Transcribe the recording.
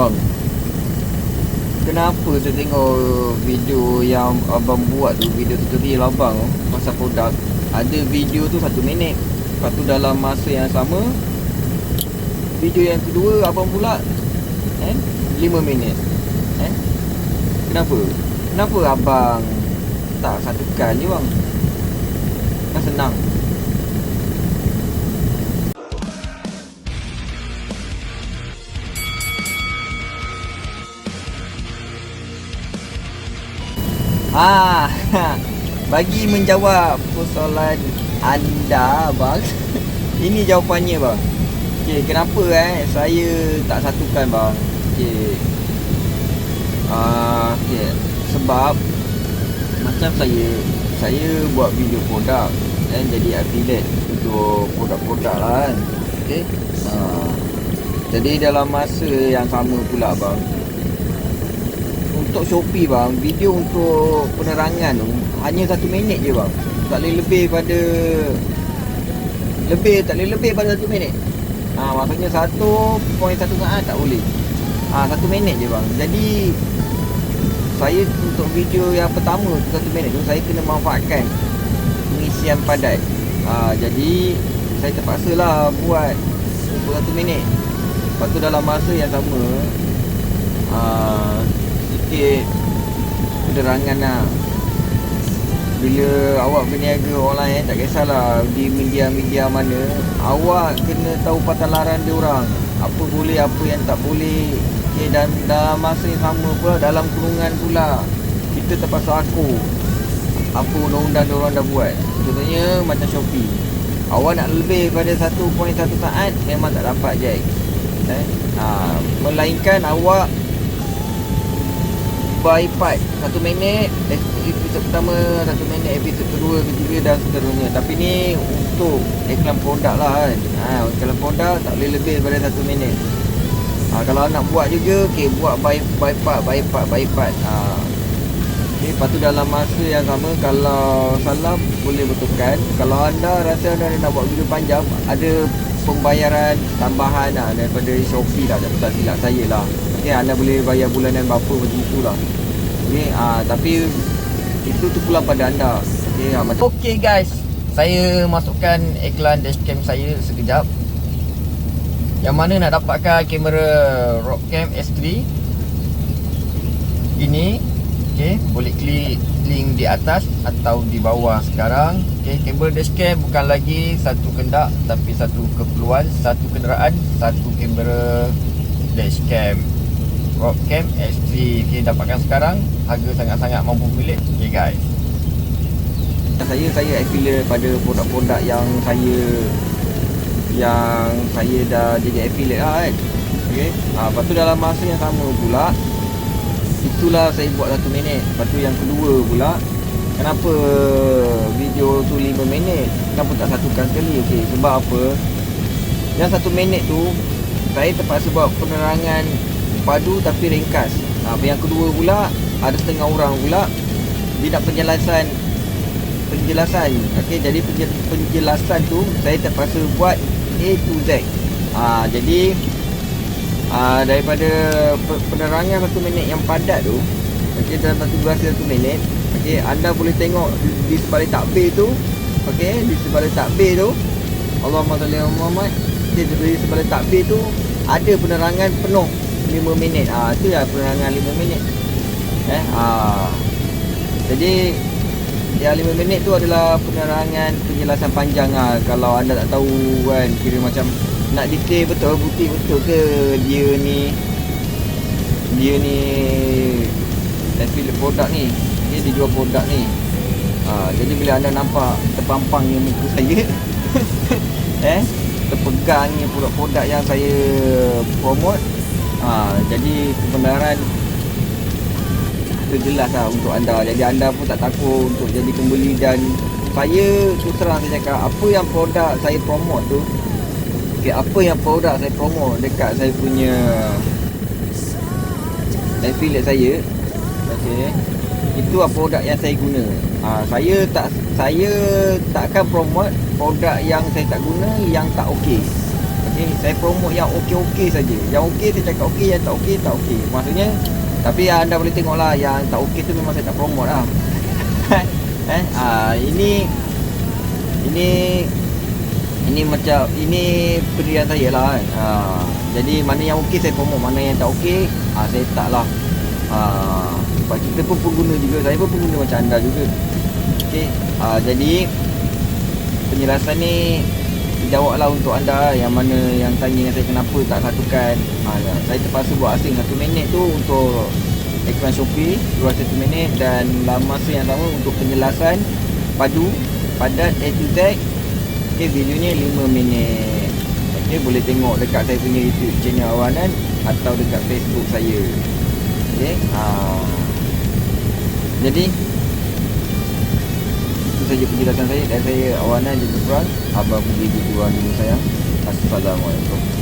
Bang, kenapa saya tengok video yang abang buat tu, video tutorial abang pasal produk, ada video tu 1 minit, lepas tu dalam masa yang sama video yang kedua abang pula 5 minit. Kenapa abang tak satukan je bang? Kan senang. Bagi menjawab persoalan anda bang, ini jawapannya bang. Okey, kenapa saya tak satukan bang? Okey. Sebab macam saya buat video produk dan jadi affiliate untuk produk-produk lah kan. Okey. Jadi dalam masa yang sama pula bang, untuk Shopee bang, video untuk penerangan tu hanya 1 minit je bang. Tak boleh lebih pada 1 minit. Maksudnya 1.1 saat tak boleh. 1 minit je bang. Jadi saya untuk video yang pertama tu 1 minit tu, saya kena manfaatkan pengisian padat. Jadi saya terpaksa lah buat untuk 1 minit. Lepas tu dalam masa yang sama sikit penerangan lah. Bila awak berniaga online, tak kisahlah di media-media mana, awak kena tahu patalaran dia orang, apa boleh, apa yang tak boleh. Okay, dan dalam masa yang sama pula, dalam kurungan pula, kita terpaksa aku apa undang-undang dia orang dah buat. Contohnya macam Shopee, awak nak lebih pada 1.1 saat memang tak dapat je. Melainkan awak bypass 1 minit episod pertama, 1 minit episod kedua, ketiga dan seterusnya. Tapi ni untuk iklan produk lah kan. Iklan produk tak boleh lebih daripada 1 minit. Kalau nak buat juga, buat bypass. Lepas tu dalam masa yang sama, kalau salah boleh betulkan. Kalau anda rasa anda nak buat video panjang, ada pembayaran tambahan daripada Shopee lah, tak silap saya lah. Anda boleh bayar bulanan berapa macam itulah. Tapi itu terpulang pada anda. Okey guys, saya masukkan iklan dashcam saya sekejap. Yang mana nak dapatkan kamera Rockcam S3 ini, boleh klik link di atas atau di bawah sekarang. Kamera dashcam bukan lagi satu kendak, tapi satu keperluan, satu kenderaan, satu kamera dashcam Rockcam S3. Dapatkan sekarang, harga sangat-sangat mampu milik. Guys, saya affiliate pada produk-produk yang saya dah jadi affiliate lah kan. Lepas tu dalam masa yang sama pula, itulah saya buat 1 minit. Lepas tu yang kedua pula, kenapa video tu 5 minit, kenapa tak satukan sekali? Sebab apa? Yang 1 minit tu saya terpaksa buat penerangan padu tapi ringkas. Yang kedua pula, ada setengah orang pula dia nak penjelasan. Jadi penjelasan tu saya terpaksa buat A to Z. Jadi daripada penerangan 1 minit yang padat tu, dalam satu durasi 1 minit, anda boleh tengok di sebalik takbir tu, di sebalik takbir tu, Allahumma salli ala Muhammad, di sebalik takbir tu ada penerangan penuh 5 minit. Itu lah penerangan 5 minit. Jadi yang 5 minit tu adalah penerangan penjelasan panjang lah. Kalau anda tak tahu kan, kira macam nak detail betul, bukti betul ke dia ni affiliate produk ni, dia jual produk ni. Jadi bila anda nampak terpampangnya muka saya terpegangnya produk-produk yang saya promote, jadi kebenaran jelas lah untuk anda. Jadi anda pun tak takut untuk jadi pembeli. Dan saya terus terang saya cakap, apa yang produk saya promote tu, apa yang produk saya promote dekat saya punya affiliate saya, itu produk yang saya guna. Saya takkan promote produk yang saya tak guna, yang tak okey. Okay, saya promote yang okey-okey saja. Yang okey saya cakap okey, yang tak okey tak okey. Maksudnya, tapi anda boleh tengoklah yang tak okey tu memang saya tak promote lah. Ini macam ini pendirian saya lah kan. Jadi mana yang okey saya promote, mana yang tak okey saya tak lah. Sebab kita pun pengguna juga, saya pun pengguna macam anda juga. Okey, jadi penjelasan ni jawablah untuk anda yang mana yang tanya dengan saya kenapa tak satukan. Saya terpaksa buat asing 1 minit tu untuk iklan Shopee, luar 1 minit, dan dalam masa yang sama untuk penjelasan padu, padat A to Z. Okay, videonya 5 minit. Okay, boleh tengok dekat saya punya YouTube channel Awanan atau dekat Facebook saya. Okay, jadi itu saja penjelasan saya. Dan saya Awanan Jatuh Perang, Abang pergi video dulu saya. Assalamualaikum.